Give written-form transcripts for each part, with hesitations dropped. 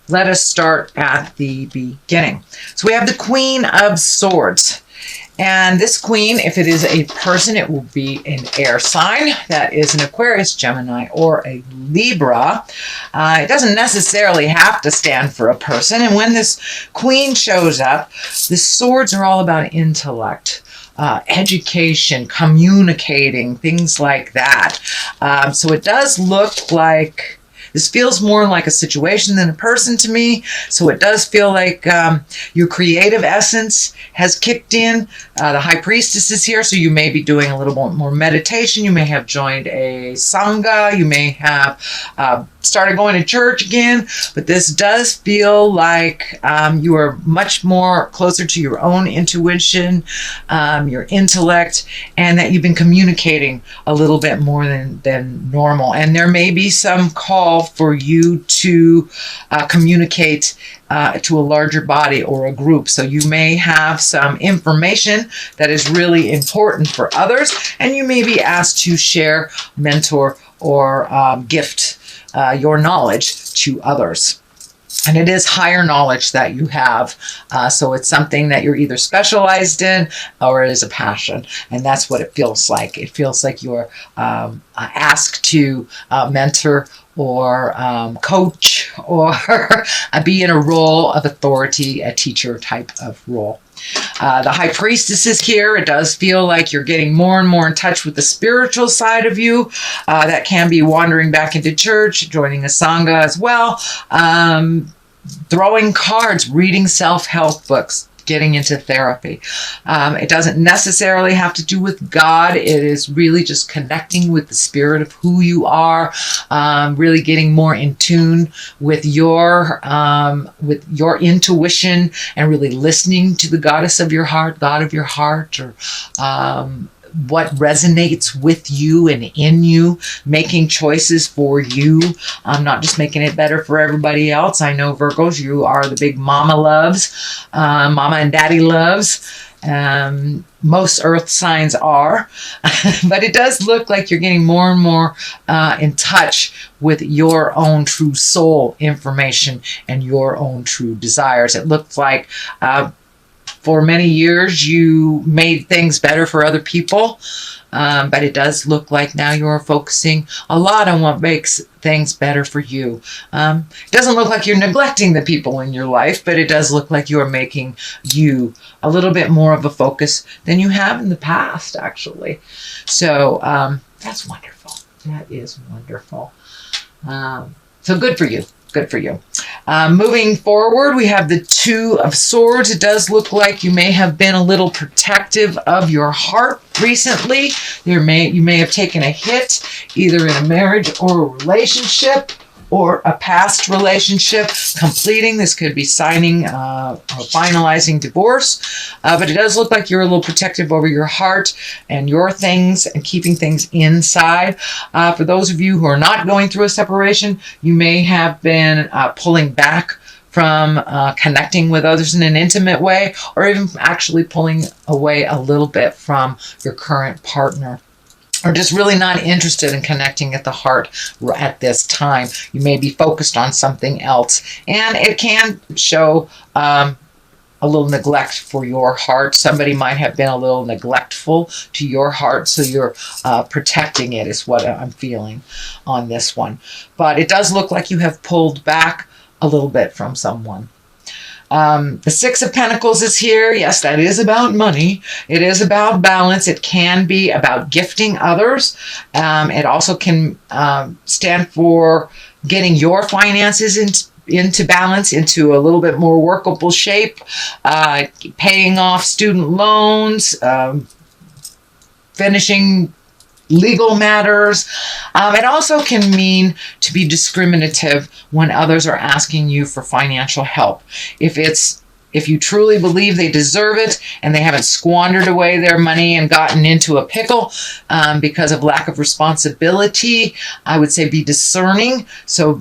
let us start at the beginning. So we have the Queen of Swords. And this queen, if it is a person, it will be an air sign. That is an Aquarius, Gemini, or a Libra. It doesn't necessarily have to stand for a person. And when this queen shows up, the swords are all about intellect, education, communicating, things like that. So it does look like this feels more like a situation than a person to me. So it does feel like your creative essence has kicked in. The High Priestess is here, so you may be doing a little more meditation. You may have joined a Sangha. You may have started going to church again. But this does feel like you are much more closer to your own intuition, your intellect, and that you've been communicating a little bit more than normal. And there may be some call for you to communicate to a larger body or a group. So you may have some information that is really important for others, and you may be asked to share, mentor, or gift your knowledge to others. And it is higher knowledge that you have. So it's something that you're either specialized in or it is a passion. And that's what it feels like. It feels like you're asked to mentor or coach or be in a role of authority, a teacher type of role. The High Priestess is here. It does feel like you're getting more and more in touch with the spiritual side of you. That can be wandering back into church, joining a Sangha as well, throwing cards, reading self-help books, getting into therapy. It doesn't necessarily have to do with God. It is really just connecting with the spirit of who you are, really getting more in tune with your intuition and really listening to the goddess of your heart, God of your heart, or what resonates with you and in you, making choices for you. Not just making it better for everybody else. I know Virgos, you are the big mama loves, mama and daddy loves. Most earth signs are, but it does look like you're getting more and more in touch with your own true soul information and your own true desires. It looks like for many years, you made things better for other people, but it does look like now you're focusing a lot on what makes things better for you. It doesn't look like you're neglecting the people in your life, but it does look like you're making you a little bit more of a focus than you have in the past, actually. So that's wonderful. That is wonderful. So good for you. Good for you. Moving forward, we have the Two of Swords. It does look like you may have been a little protective of your heart recently. You may have taken a hit, either in a marriage or a relationship, or a past relationship completing. This could be signing or finalizing divorce. But it does look like you're a little protective over your heart and your things and keeping things inside. For those of you who are not going through a separation, you may have been pulling back from connecting with others in an intimate way, or even actually pulling away a little bit from your current partner, or just really not interested in connecting at the heart at this time. You may be focused on something else, and it can show a little neglect for your heart. Somebody might have been a little neglectful to your heart, so you're protecting it is what I'm feeling on this one. But it does look like you have pulled back a little bit from someone. The Six of Pentacles is here. Yes, that is about money. It is about balance. It can be about gifting others. It also can stand for getting your finances into balance, into a little bit more workable shape, paying off student loans, finishing legal matters. It also can mean to be discriminative when others are asking you for financial help. If you truly believe they deserve it and they haven't squandered away their money and gotten into a pickle because of lack of responsibility, I would say be discerning. So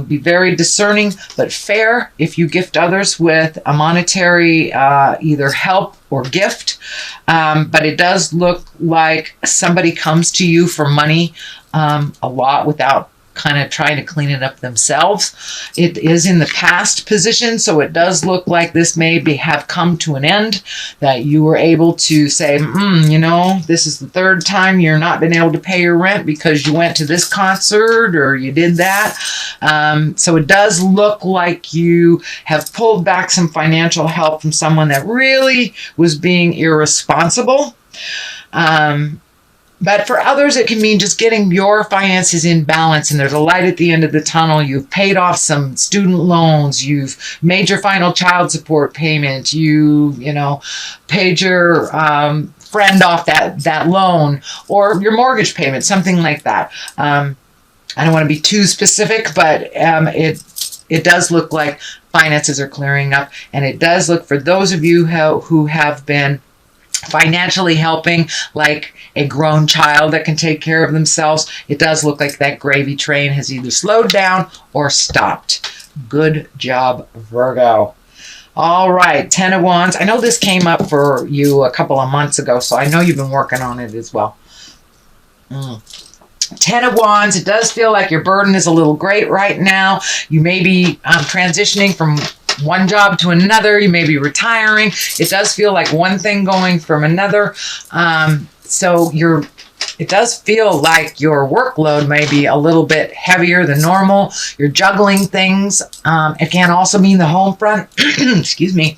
be very discerning, but fair if you gift others with a monetary either help or gift. But it does look like somebody comes to you for money a lot without kind of trying to clean it up themselves. It is in the past position, so it does look like this may have come to an end, that you were able to say, this is the third time you're not been able to pay your rent because you went to this concert or you did that. So it does look like you have pulled back some financial help from someone that really was being irresponsible. But for others, it can mean just getting your finances in balance, and there's a light at the end of the tunnel. You've paid off some student loans. You've made your final child support payment. You paid your friend off that loan, or your mortgage payment, something like that. I don't want to be too specific, but it does look like finances are clearing up, and it does look for those of you who have been financially helping, like a grown child that can take care of themselves. It does look like that gravy train has either slowed down or stopped. Good job, Virgo. All right, 10 of Wands. I know this came up for you a couple of months ago, so I know you've been working on it as well. 10 of Wands. It does feel like your burden is a little great right now. You may be transitioning from one job to another. You may be retiring. It does feel like one thing going from another. It does feel like your workload may be a little bit heavier than normal. You're juggling things. It can also mean the home front. Excuse me.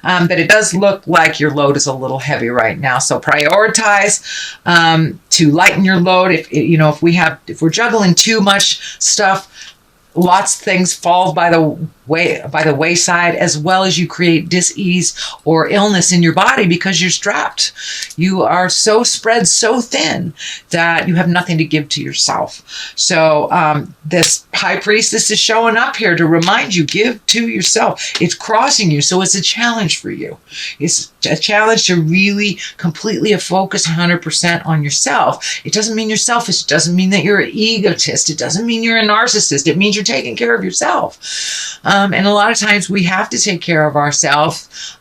But it does look like your load is a little heavy right now. So prioritize to lighten your load. If we're juggling too much stuff, lots of things fall by the wayside, as well as you create dis-ease or illness in your body because you're strapped. You are so spread so thin that you have nothing to give to yourself. So this high priestess is showing up here to remind you, give to yourself. It's crossing you, so it's a challenge for you. It's a challenge to really completely focus 100% on yourself. It doesn't mean you're selfish. It doesn't mean that you're an egotist. It doesn't mean you're a narcissist. It means you're taking care of yourself. And a lot of times we have to take care of ourselves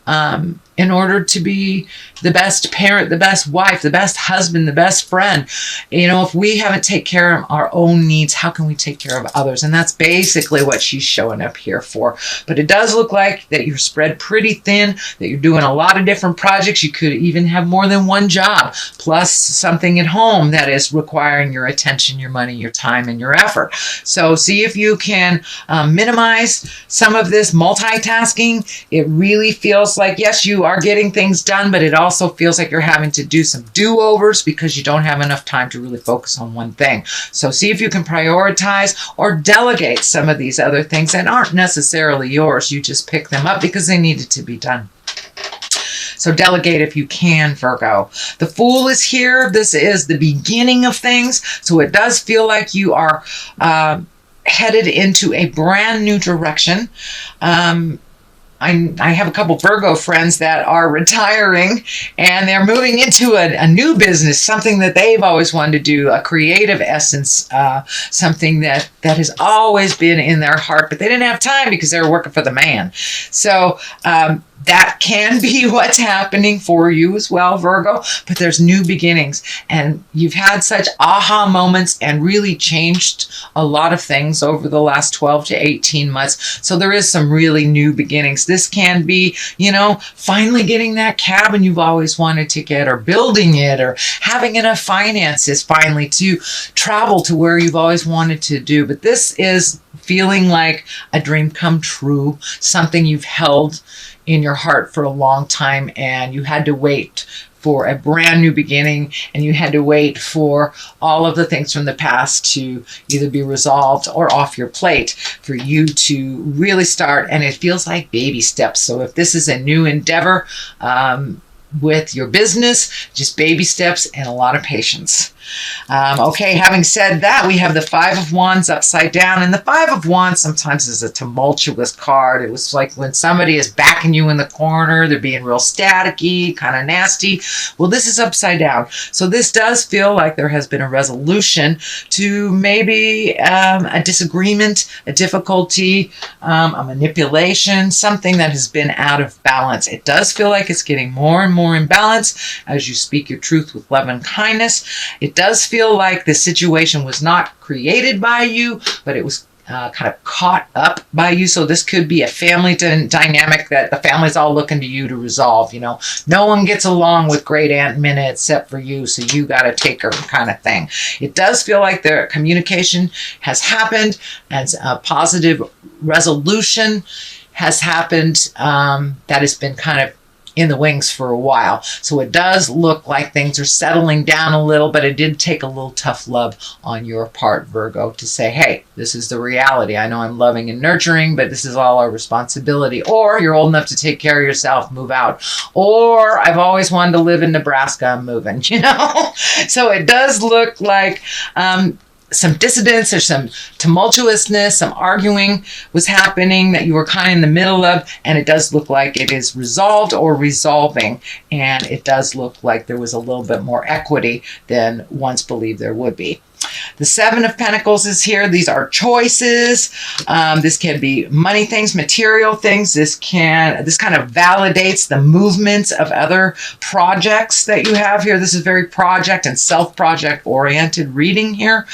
in order to be the best parent, the best wife, the best husband, the best friend. If we haven't taken care of our own needs, how can we take care of others? And that's basically what she's showing up here for. But it does look like that you're spread pretty thin, that you're doing a lot of different projects. You could even have more than one job, plus something at home that is requiring your attention, your money, your time, and your effort. So see if you can minimize some of this multitasking. It really feels like, yes, you are getting things done, but it also feels like you're having to do some do-overs because you don't have enough time to really focus on one thing. So see if you can prioritize or delegate some of these other things that aren't necessarily yours. You just pick them up because they needed to be done. So delegate if you can, Virgo. The Fool is here. This is the beginning of things. So it does feel like you are headed into a brand new direction. I have a couple Virgo friends that are retiring and they're moving into a new business, something that they've always wanted to do, a creative essence, something that has always been in their heart, but they didn't have time because they were working for the man. So that can be what's happening for you as well, Virgo, but there's new beginnings, and you've had such aha moments and really changed a lot of things over the last 12 to 18 months. So there is some really new beginnings. This can be, finally getting that cabin you've always wanted to get, or building it, or having enough finances finally to travel to where you've always wanted to do. But this is feeling like a dream come true, something you've held in your heart for a long time, and you had to wait for a brand new beginning, and you had to wait for all of the things from the past to either be resolved or off your plate for you to really start. And it feels like baby steps. So if this is a new endeavor with your business, just baby steps and a lot of patience. Okay, having said that, we have the Five of Wands upside down, and the Five of Wands sometimes is a tumultuous card. It was like when somebody is backing you in the corner, they're being real staticky, kind of nasty. Well, this is upside down. So this does feel like there has been a resolution to maybe a disagreement, a difficulty, a manipulation, something that has been out of balance. It does feel like it's getting more and more in balance as you speak your truth with love and kindness. It It does feel like the situation was not created by you, but it was kind of caught up by you. So this could be a family dynamic that the family's all looking to you to resolve. You know, no one gets along with great Aunt Minna except for you, so you got to take her kind of thing. It does feel like their communication has happened and a positive resolution has happened that has been kind of in the wings for a while. So it does look like things are settling down a little, but it did take a little tough love on your part, Virgo, to say, hey, this is the reality. I know I'm loving and nurturing, but this is all our responsibility. Or you're old enough to take care of yourself, move out. Or I've always wanted to live in Nebraska, I'm moving, you know? So it does look like some dissidence or some tumultuousness, some arguing was happening that you were kind of in the middle of, and it does look like it is resolved or resolving, and it does look like there was a little bit more equity than once believed there would be. The Seven of Pentacles is here. These are choices. This can be money things, material things. This kind of validates the movements of other projects that you have here. This is very project and self-project oriented reading here.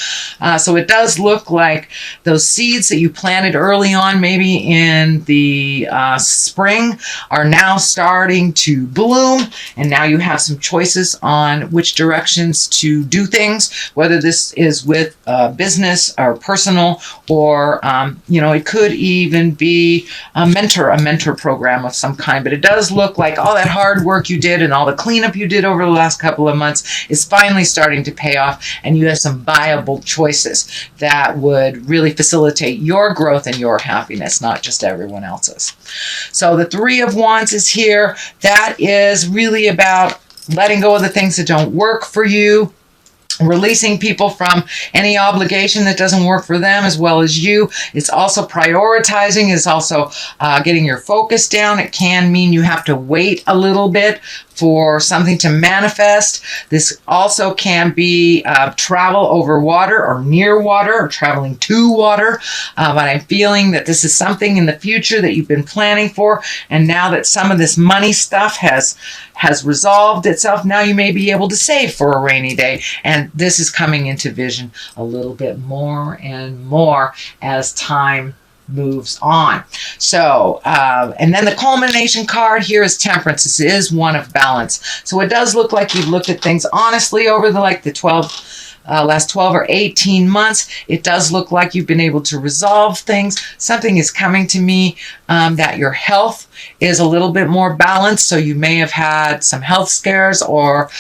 So it does look like those seeds that you planted early on, maybe in the spring, are now starting to bloom. And now you have some choices on which directions to do things, whether this is with business or personal, or you know, it could even be a mentor program of some kind. But it does look like all that hard work you did and all the cleanup you did over the last couple of months is finally starting to pay off, and you have some viable choices that would really facilitate your growth and your happiness, not just everyone else's. So the Three of Wands is here. That is really about letting go of the things that don't work for you, releasing people from any obligation that doesn't work for them as well as you. It's also prioritizing. It's also getting your focus down. It can mean you have to wait a little bit for something to manifest. This also can be travel over water or near water or traveling to water. But I'm feeling that this is something in the future that you've been planning for. And now that some of this money stuff has resolved itself, now you may be able to save for a rainy day. And this is coming into vision a little bit more and more as time moves on. So, and then the culmination card here is Temperance. This is one of balance. So it does look like you've looked at things honestly over the last 12 or 18 months. It does look like you've been able to resolve things. Something is coming to me that your health is a little bit more balanced. So you may have had some health scares or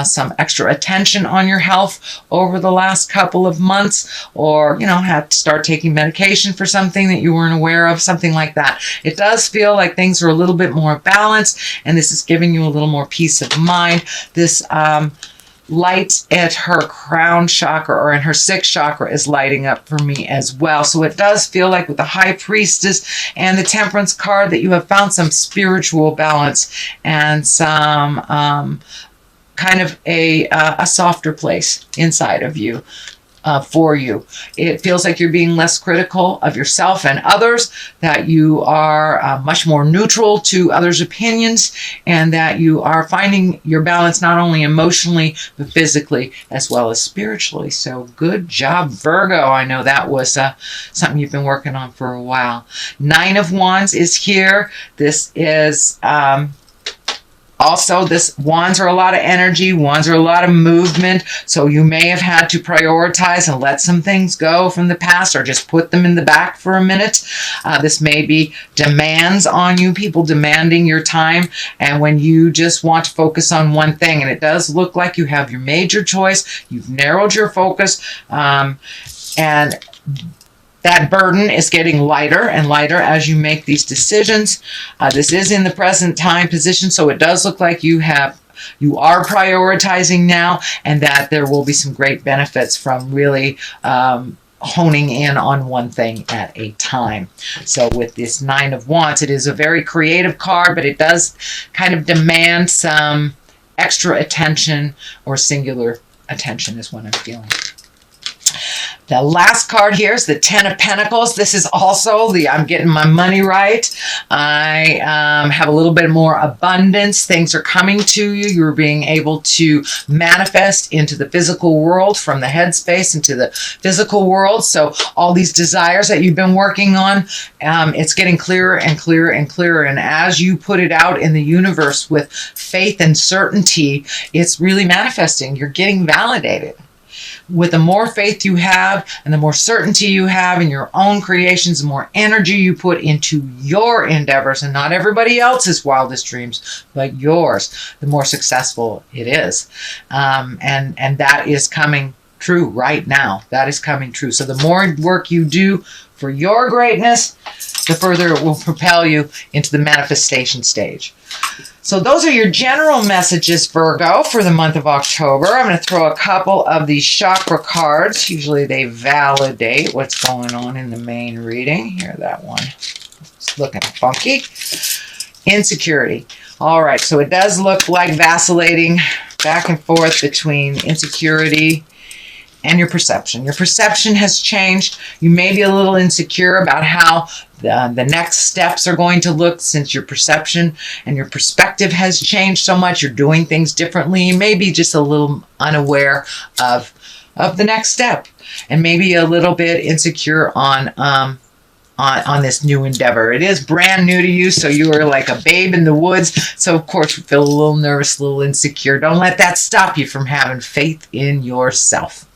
some extra attention on your health over the last couple of months, or, you know, had to start taking medication for something that you weren't aware of, something like that. It does feel like things are a little bit more balanced, and this is giving you a little more peace of mind. This light at her crown chakra or in her sixth chakra is lighting up for me as well. So it does feel like with the High Priestess and the Temperance card that you have found some spiritual balance and some kind of a softer place inside of you. For you. It feels like you're being less critical of yourself and others, that you are much more neutral to others' opinions, and that you are finding your balance not only emotionally, but physically as well as spiritually. So good job, Virgo. I know that was something you've been working on for a while. Nine of Wands is here. This is also, wands are a lot of energy, wands are a lot of movement, so you may have had to prioritize and let some things go from the past, or just put them in the back for a minute. This may be demands on you, people demanding your time, and when you just want to focus on one thing, and it does look like you have your major choice, you've narrowed your focus, and that burden is getting lighter and lighter as you make these decisions. This is in the present time position, so it does look like you are prioritizing now, and that there will be some great benefits from really honing in on one thing at a time. So with this Nine of Wands, it is a very creative card, but it does kind of demand some extra attention, or singular attention is what I'm feeling. The last card here is the Ten of Pentacles. This is also the I'm getting my money right. I have a little bit more abundance. Things are coming to you. You're being able to manifest into the physical world, from the headspace into the physical world. So all these desires that you've been working on, it's getting clearer and clearer and clearer. And as you put it out in the universe with faith and certainty, it's really manifesting. You're getting validated. With the more faith you have and the more certainty you have in your own creations, the more energy you put into your endeavors and not everybody else's wildest dreams, but yours, the more successful it is. And that is coming true right now. That is coming true. So the more work you do for your greatness, the further it will propel you into the manifestation stage. So those are your general messages, Virgo, for the month of October. I'm going to throw a couple of these chakra cards. Usually they validate what's going on in the main reading. Here, that one. It's looking funky. Insecurity. All right, so it does look like vacillating back and forth between insecurity and your perception. Your perception has changed. You may be a little insecure about how the next steps are going to look, since your perception and your perspective has changed so much. You're doing things differently. You may be just a little unaware of the next step, and maybe a little bit insecure on this new endeavor. It is brand new to you, so you are like a babe in the woods. So of course you feel a little nervous, a little insecure. Don't let that stop you from having faith in yourself.